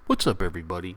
What's up, everybody?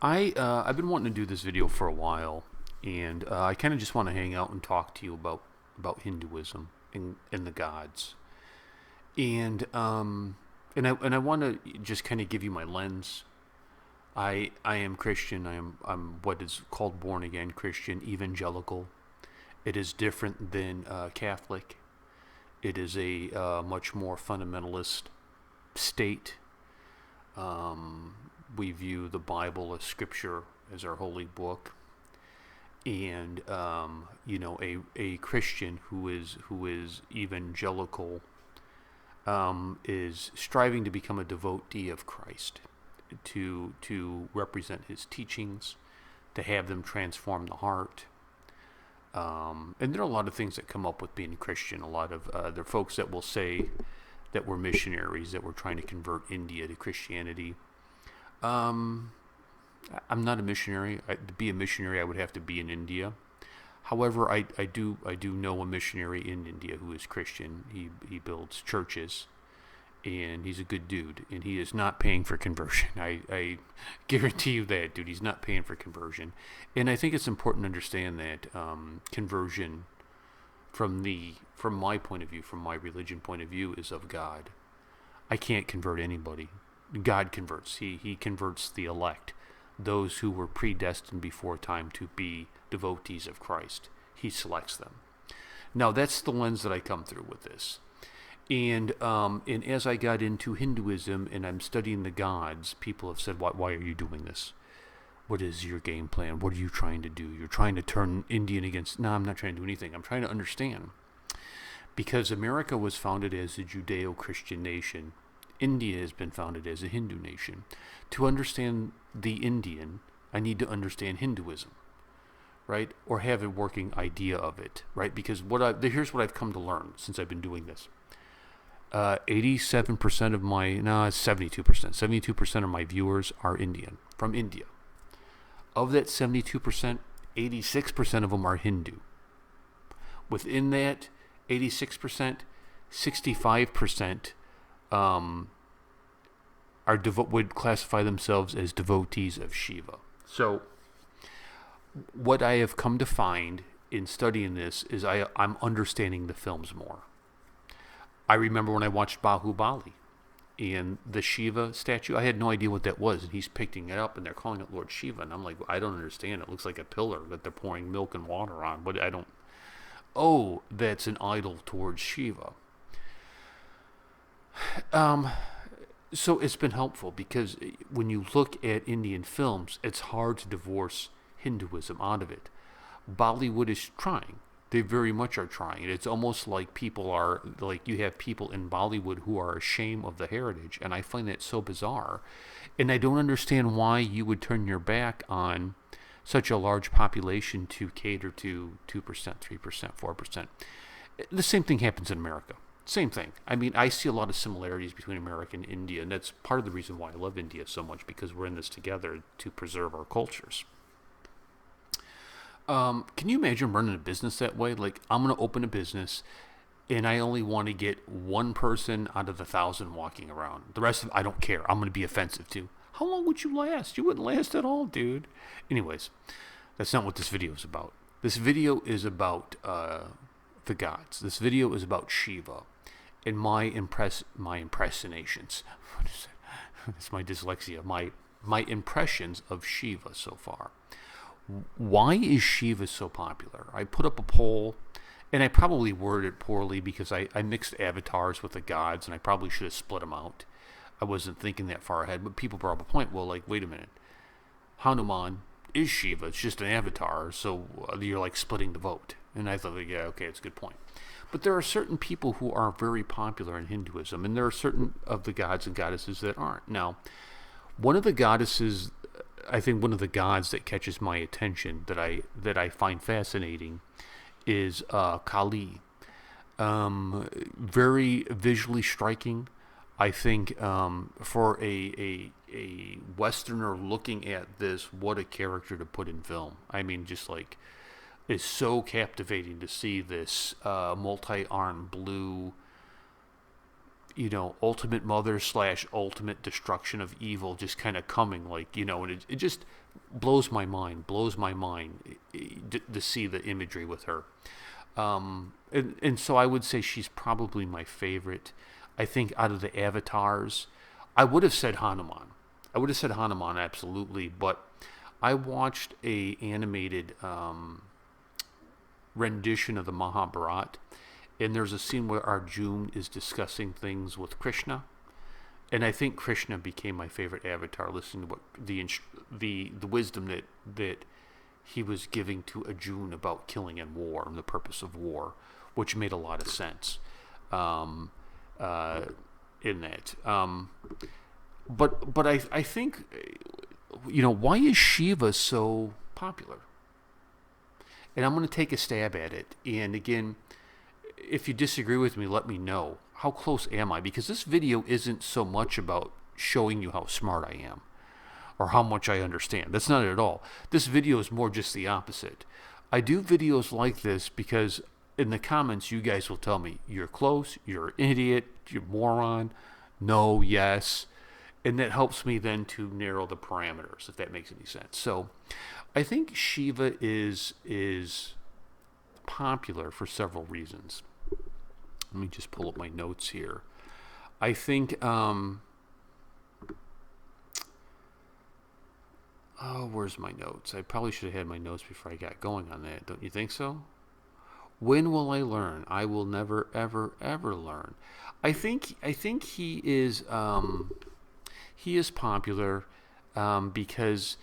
I've been wanting to do this video for a while, and I kind of just want to hang out and talk to you about Hinduism and the gods, and I want to just kind of give you my lens. I am Christian. I'm what is called born again Christian, evangelical. It is different than Catholic. It is a much more fundamentalist state. We view the Bible as scripture, as our holy book, and a Christian who is evangelical is striving to become a devotee of Christ, to represent His teachings, to have them transform the heart. And there are a lot of things that come up with being a Christian. A lot of there are folks that will say that we're missionaries, that we're trying to convert India to Christianity. Um, I'm not a missionary. To be a missionary, I would have to be in India. However, I do know a missionary in India who is Christian. He builds churches, and he's a good dude. And he is not paying for conversion. I guarantee you that, dude. He's not paying for conversion. And I think it's important to understand that conversion, from my point of view, from my religion point of view, is of God. I can't convert anybody. God converts. He converts the elect, those who were predestined before time to be devotees of Christ. He selects them. Now that's the lens that I come through with this. And as I got into Hinduism and I'm studying the gods, people have said, why are you doing this? What is your game plan? What are you trying to do? You're trying to turn Indian against... No, I'm not trying to do anything. I'm trying to understand. Because America was founded as a Judeo-Christian nation. India has been founded as a Hindu nation. To understand the Indian, I need to understand Hinduism, right? Or have a working idea of it, right? Because here's what I've come to learn since I've been doing this. 87% of my... No, it's 72%. 72% of my viewers are Indian, from India. Of that 72%, 86% of them are Hindu. Within that 86%, 65% would classify themselves as devotees of Shiva. So what I have come to find in studying this is I'm understanding the films more. I remember when I watched Bahubali and the Shiva statue, I had no idea what that was, and he's picking it up and they're calling it Lord Shiva, and I'm like, I don't understand. It looks like a pillar that they're pouring milk and water on, but I don't... Oh, that's an idol towards Shiva. So it's been helpful because when you look at Indian films, it's hard to divorce Hinduism out of it. Bollywood is trying. They very much are trying. It's almost like you have people in Bollywood who are ashamed of the heritage, and I find that so bizarre. And I don't understand why you would turn your back on such a large population to cater to 2%, 3%, 4%. The same thing happens in America. Same thing. I mean, I see a lot of similarities between America and India, and that's part of the reason why I love India so much, because we're in this together to preserve our cultures. Can you imagine running a business that way? Like, I'm going to open a business, and I only want to get one person out of 1,000 walking around. The rest of I don't care. I'm going to be offensive too. How long would you last? You wouldn't last at all, dude. Anyways, that's not what this video is about. This video is about the gods. This video is about Shiva and my impressionations. What is it? It's my dyslexia. My impressions of Shiva so far. Why is Shiva so popular? I put up a poll, and I probably worded it poorly because I mixed avatars with the gods, and I probably should have split them out. I wasn't thinking that far ahead, but people brought up a point. Well, like, wait a minute. Hanuman is Shiva. It's just an avatar, so you're like splitting the vote. And I thought, yeah, okay, it's a good point. But there are certain people who are very popular in Hinduism, and there are certain of the gods and goddesses that aren't. Now, one of the goddesses, I think one of the gods that catches my attention that I find fascinating is Kali. Very visually striking. I think for a Westerner looking at this, what a character to put in film. I mean, just like, it's so captivating to see this multi-armed blue ultimate mother / ultimate destruction of evil just kind of coming, and it just blows my mind to see the imagery with her. And so I would say she's probably my favorite. I think out of the avatars, I would have said Hanuman. Absolutely, but I watched a animated rendition of the Mahabharata, and there's a scene where Arjun is discussing things with Krishna, and I think Krishna became my favorite avatar. Listening to what the wisdom that he was giving to Arjun about killing and war and the purpose of war, which made a lot of sense in that. But I think, why is Shiva so popular? And I'm going to take a stab at it. And again, if you disagree with me, let me know. How close am I? Because this video isn't so much about showing you how smart I am or how much I understand. That's not it at all. This video is more just the opposite. I do videos like this because in the comments, you guys will tell me, you're close, you're an idiot, you're a moron, no, yes. And that helps me then to narrow the parameters, if that makes any sense. So I think Shiva is popular for several reasons. Let me just pull up my notes here. I think, where's my notes? I probably should have had my notes before I got going on that. Don't you think so? When will I learn? I will never, ever, ever learn. I think he is popular because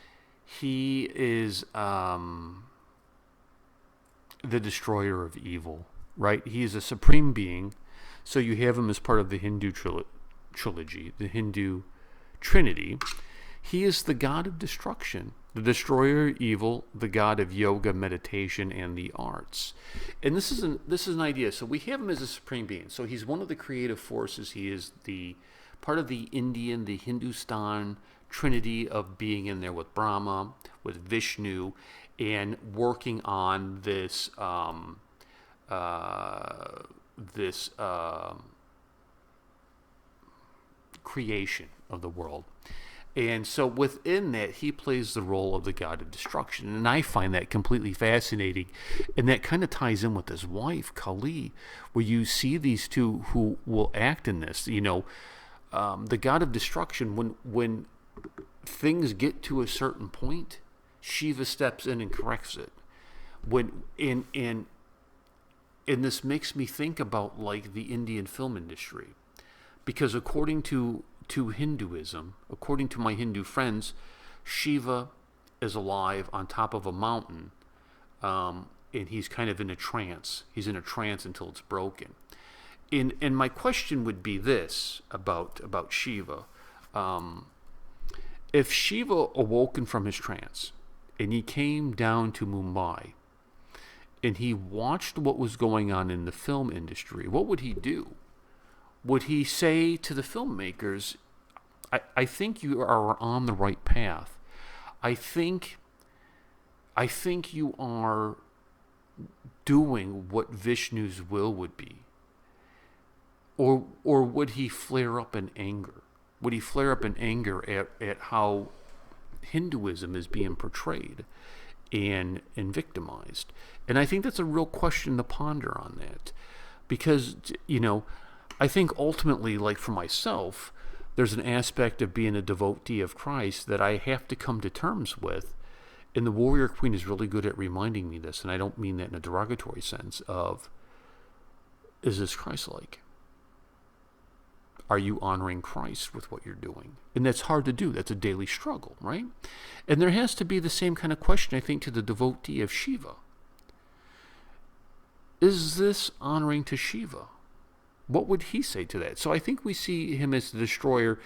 he is the destroyer of evil, right? He is a supreme being, so you have him as part of the Hindu trilogy, the Hindu Trinity. He is the god of destruction, the destroyer of evil, the god of yoga, meditation, and the arts. And this is an idea. So we have him as a supreme being. So he's one of the creative forces. He is the part of the Hindustan trinity of being in there with Brahma, with Vishnu, and working on this creation of the world. And so within that, he plays the role of the god of destruction. And I find that completely fascinating. And that kind of ties in with his wife, Kali, where you see these two who will act in this. The god of destruction, when things get to a certain point, Shiva steps in and corrects it. And this makes me think about like the Indian film industry. Because according to Hinduism, according to my Hindu friends, Shiva is alive on top of a mountain, and he's kind of in a trance. He's in a trance until it's broken. And my question would be this about Shiva. If Shiva awoken from his trance, and he came down to Mumbai, and he watched what was going on in the film industry, what would he do? Would he say to the filmmakers, I think you are on the right path. I think you are doing what Vishnu's will would be. Or would he flare up in anger? Would he flare up in anger at how Hinduism is being portrayed and victimized? And I think that's a real question to ponder on that. Because, I think ultimately, like for myself, there's an aspect of being a devotee of Christ that I have to come to terms with. And the Warrior Queen is really good at reminding me this, and I don't mean that in a derogatory sense of, is this Christ-like? Are you honoring Christ with what you're doing? And that's hard to do. That's a daily struggle, right? And there has to be the same kind of question, I think, to the devotee of Shiva. Is this honoring to Shiva? What would he say to that? So I think we see him as the destroyer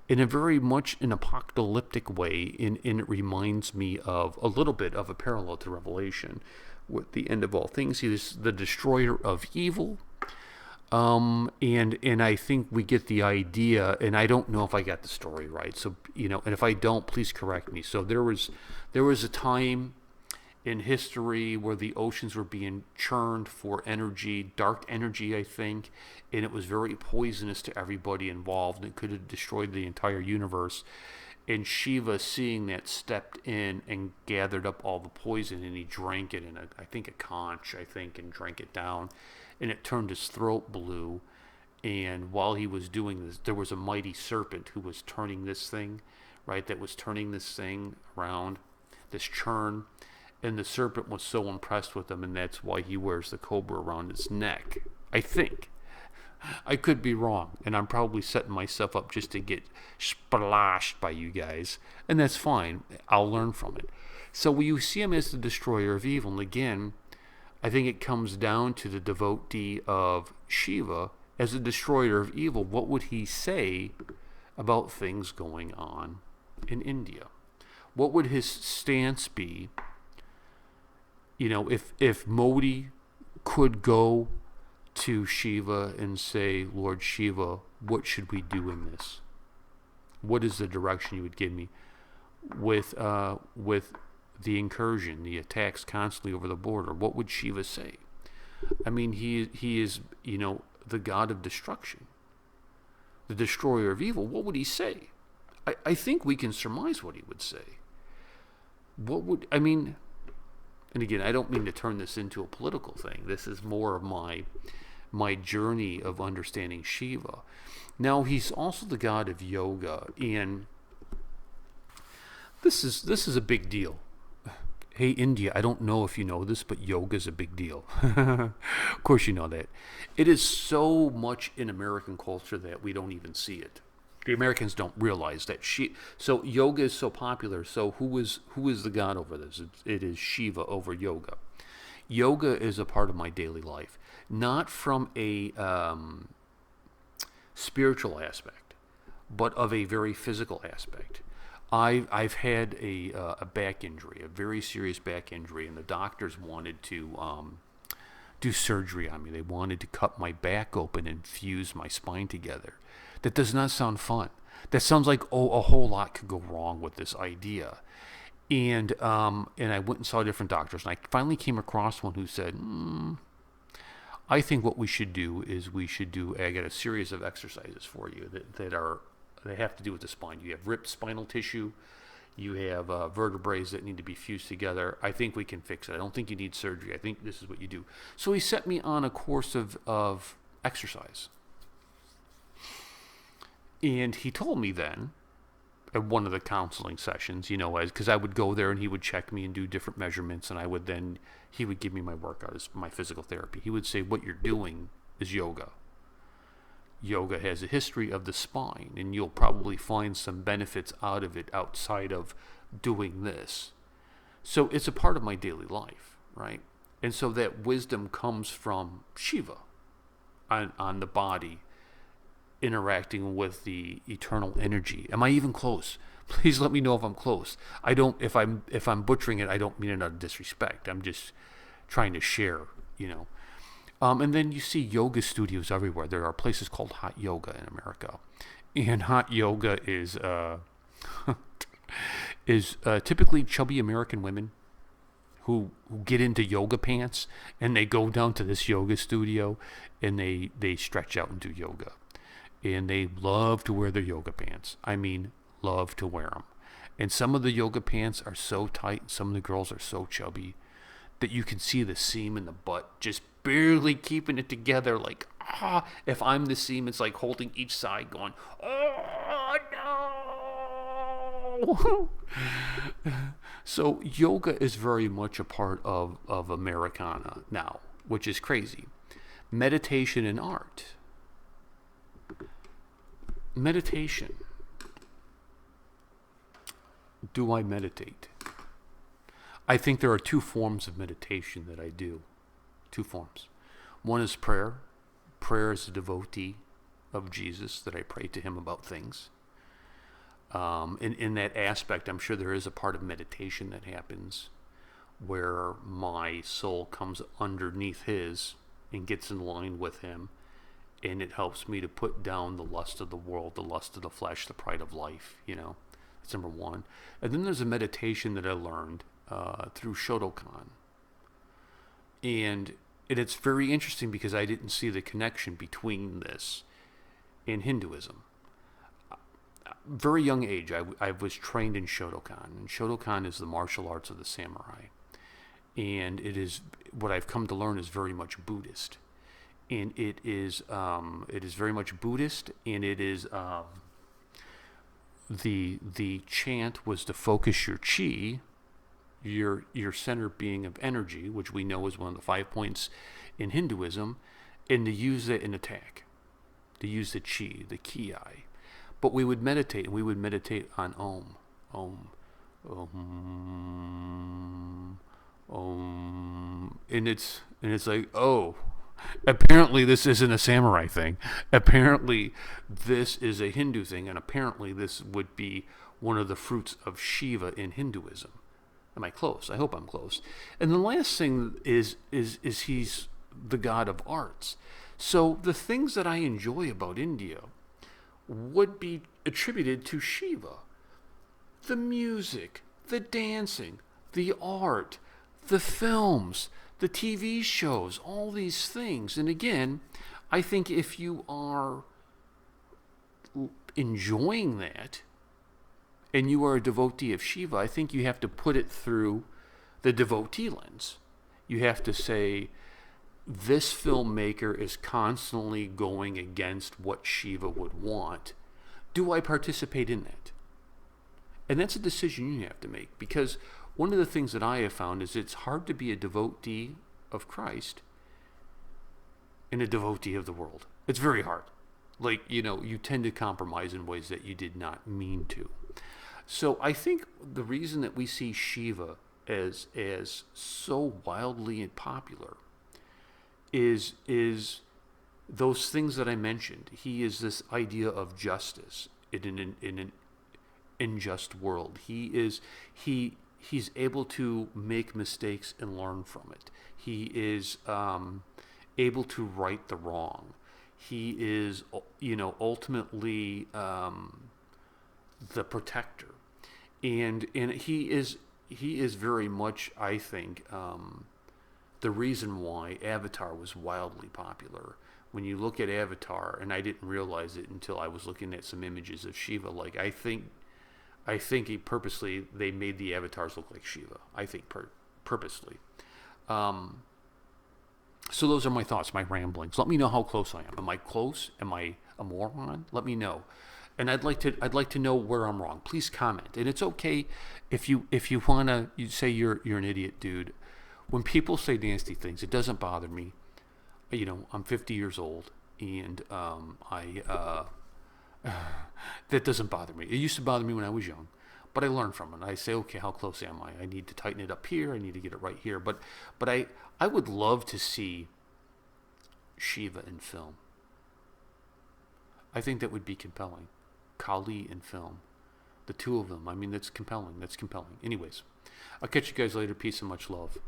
in a very much an apocalyptic way, and it reminds me of a little bit of a parallel to Revelation. With the end of all things, he is the destroyer of evil. And I think we get the idea, and I don't know if I got the story right. So, and if I don't, please correct me. So there was a time in history where the oceans were being churned for energy, dark energy, I think, and it was very poisonous to everybody involved. It could have destroyed the entire universe. And Shiva, seeing that, stepped in and gathered up all the poison, and he drank it in I think a conch, and drank it down, and it turned his throat blue. And while he was doing this, there was a mighty serpent who was turning this thing, right? That was turning this thing around, this churn. And the serpent was so impressed with him, and that's why he wears the cobra around his neck. I think. I could be wrong, and I'm probably setting myself up just to get splashed by you guys. And that's fine. I'll learn from it. So when you see him as the destroyer of evil, and again, I think it comes down to the devotee of Shiva as a destroyer of evil. What would he say about things going on in India? What would his stance be? If Modi could go to Shiva and say, Lord Shiva, what should we do in this? What is the direction you would give me with the incursion, the attacks constantly over the border? What would Shiva say? I mean, he is, the god of destruction, the destroyer of evil. What would he say? I think we can surmise what he would say. And again, I don't mean to turn this into a political thing. This is more of my journey of understanding Shiva. Now, he's also the god of yoga, and this is a big deal. Hey, India, I don't know if you know this, but yoga is a big deal. Of course you know that. It is so much in American culture that we don't even see it. The Americans don't realize that so yoga is so popular. So who is the god over this? It is Shiva over yoga. Yoga is a part of my daily life, not from a spiritual aspect, but of a very physical aspect. I've had a back injury, a very serious back injury, and the doctors wanted to do surgery on me. They wanted to cut my back open and fuse my spine together. That does not sound fun. That sounds like, a whole lot could go wrong with this idea. And I went and saw different doctors, and I finally came across one who said, I think what we should do is I got a series of exercises for you that have to do with the spine. You have ripped spinal tissue. You have vertebrae that need to be fused together. I think we can fix it. I don't think you need surgery. I think this is what you do. So he set me on a course of exercise. And he told me then, at one of the counseling sessions, because I would go there and he would check me and do different measurements, and he would give me my workout as my physical therapy. He would say, what you're doing is yoga. Yoga has a history of the spine, and you'll probably find some benefits out of it outside of doing this. So it's a part of my daily life, right? And so that wisdom comes from Shiva on the body, interacting with the eternal energy. Am I even close? Please let me know if I'm close. If I'm butchering it, I don't mean it out of disrespect. I'm just trying to share, And then you see yoga studios everywhere. There are places called hot yoga in America, and hot yoga is typically chubby American women who get into yoga pants, and they go down to this yoga studio and they stretch out and do yoga. And they love to wear their yoga pants. I mean, love to wear them. And some of the yoga pants are so tight, some of the girls are so chubby, that you can see the seam in the butt just barely keeping it together. Like, if I'm the seam, it's like holding each side going, oh, no. So yoga is very much a part of Americana now, which is crazy. Meditation and art. Meditation. Do I meditate? I think there are two forms of meditation that I do. Two forms. One is prayer. Prayer is a devotee of Jesus, that I pray to him about things. In that aspect, I'm sure there is a part of meditation that happens where my soul comes underneath his and gets in line with him. And it helps me to put down the lust of the world, the lust of the flesh, the pride of life, That's number one. And then there's a meditation that I learned through Shotokan. And it's very interesting because I didn't see the connection between this and Hinduism. Very young age, I was trained in Shotokan. And Shotokan is the martial arts of the samurai. And it is, what I've come to learn is very much Buddhist. And it is very much Buddhist, and it is, the chant was to focus your chi, your center being of energy, which we know is one of the 5 points in Hinduism, and to use it in attack, to use the chi, the ki. But we would meditate, and we would meditate on Om, Om, Om, Om, and it's like, oh, apparently this isn't a samurai thing. Apparently this is a Hindu thing, and apparently this would be one of the fruits of Shiva in Hinduism. Am I close? I hope I'm close. And the last thing is he's the god of arts. So the things that I enjoy about India would be attributed to Shiva. The music, the dancing, the art, the films, the TV shows, all these things. And again, I think if you are enjoying that and you are a devotee of Shiva, I think you have to put it through the devotee lens. You have to say, this filmmaker is constantly going against what Shiva would want. Do I participate in that? And that's a decision you have to make, because one of the things that I have found is it's hard to be a devotee of Christ and a devotee of the world. It's very hard. Like, you tend to compromise in ways that you did not mean to. So I think the reason that we see Shiva as so wildly popular is those things that I mentioned. He is this idea of justice in an unjust world. He's able to make mistakes and learn from it. He is able to right the wrong. He is, ultimately the protector, and he is very much, I think, the reason why Avatar was wildly popular. When you look at Avatar, and I didn't realize it until I was looking at some images of Shiva. Like I think he purposely, they made the avatars look like Shiva. I think purposely. So those are my thoughts, my ramblings. Let me know how close I am. Am I close? Am I a moron? Let me know. And I'd like to know where I'm wrong. Please comment. And it's okay if you wanna, you say you're an idiot, dude. When people say nasty things, it doesn't bother me. I'm 50 years old, and that doesn't bother me. It used to bother me when I was young, but I learned from it. I say, okay, how close am I? I need to tighten it up here. I need to get it right here. But I would love to see Shiva in film. I think that would be compelling. Kali in film. The two of them. I mean, that's compelling. Anyways, I'll catch you guys later. Peace and much love.